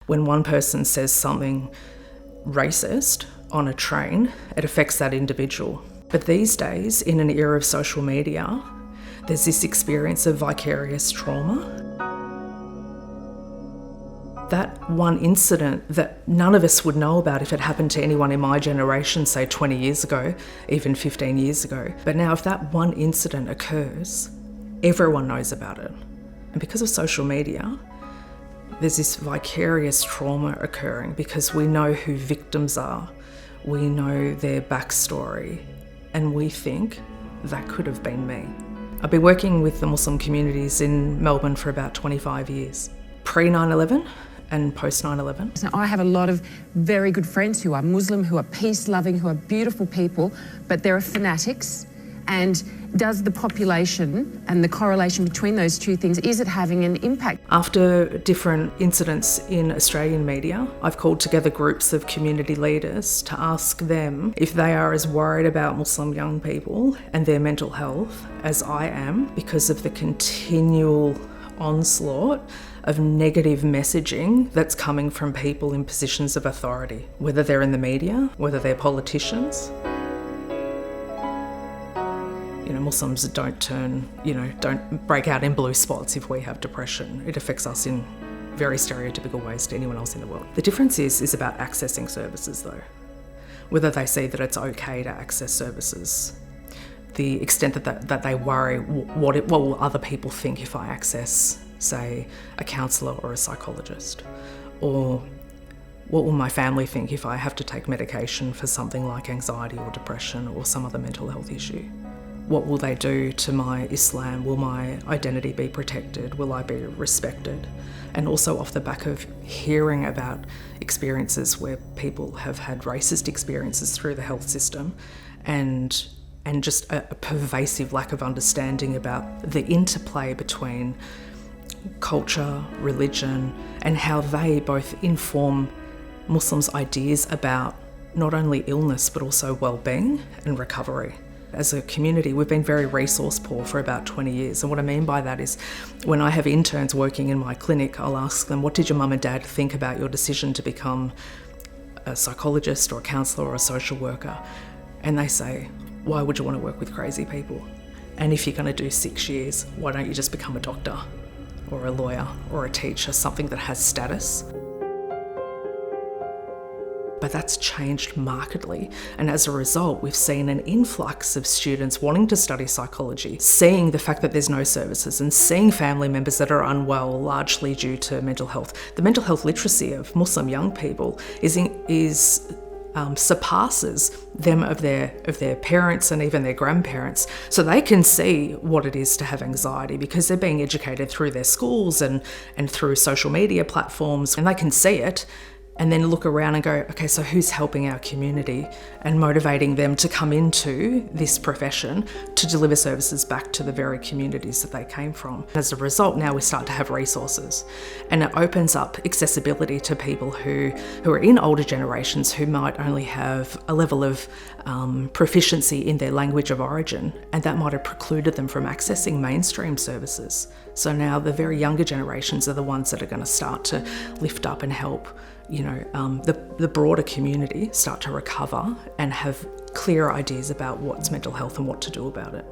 When one person says something racist on a train, it affects that individual. But these days, in an era of social media, there's this experience of vicarious trauma. That one incident that none of us would know about if it happened to anyone in my generation, say 20 years ago, even 15 years ago. But now if that one incident occurs, everyone knows about it. And because of social media, there's this vicarious trauma occurring because we know who victims are, we know their backstory, and we think that could have been me. I've been working with the Muslim communities in Melbourne for about 25 years, pre-9/11 and post 9/11. So I have a lot of very good friends who are Muslim, who are peace-loving, who are beautiful people, but there are fanatics. And does the population and the correlation between those two things, is it having an impact? After different incidents in Australian media, I've called together groups of community leaders to ask them if they are as worried about Muslim young people and their mental health as I am because of the continual onslaught of negative messaging that's coming from people in positions of authority, whether they're in the media, whether they're politicians. Muslims don't break out in blue spots if we have depression. It affects us in very stereotypical ways to anyone else in the world. The difference is about accessing services though. Whether they see that it's okay to access services, the extent that they worry, what will other people think if I access, say, a counsellor or a psychologist? Or what will my family think if I have to take medication for something like anxiety or depression or some other mental health issue? What will they do to my Islam? Will my identity be protected? Will I be respected? And also off the back of hearing about experiences where people have had racist experiences through the health system and just a pervasive lack of understanding about the interplay between culture, religion, and how they both inform Muslims' ideas about not only illness but also well-being and recovery. As a community, we've been very resource poor for about 20 years. And what I mean by that is when I have interns working in my clinic, I'll ask them, what did your mum and dad think about your decision to become a psychologist or a counsellor or a social worker? And they say, why would you want to work with crazy people? And if you're going to do 6 years, why don't you just become a doctor or a lawyer or a teacher, something that has status? But that's changed markedly, and as a result we've seen an influx of students wanting to study psychology, seeing the fact that there's no services and seeing family members that are unwell largely due to mental health. The mental health literacy of Muslim young people surpasses them of their parents and even their grandparents. So they can see what it is to have anxiety because they're being educated through their schools and through social media platforms, and they can see it and then look around and go, okay, so who's helping our community and motivating them to come into this profession to deliver services back to the very communities that they came from. As a result, now we start to have resources, and it opens up accessibility to people who are in older generations who might only have a level of proficiency in their language of origin, and that might have precluded them from accessing mainstream services. So now the very younger generations are the ones that are going to start to lift up and help the broader community start to recover and have clear ideas about what's mental health and what to do about it.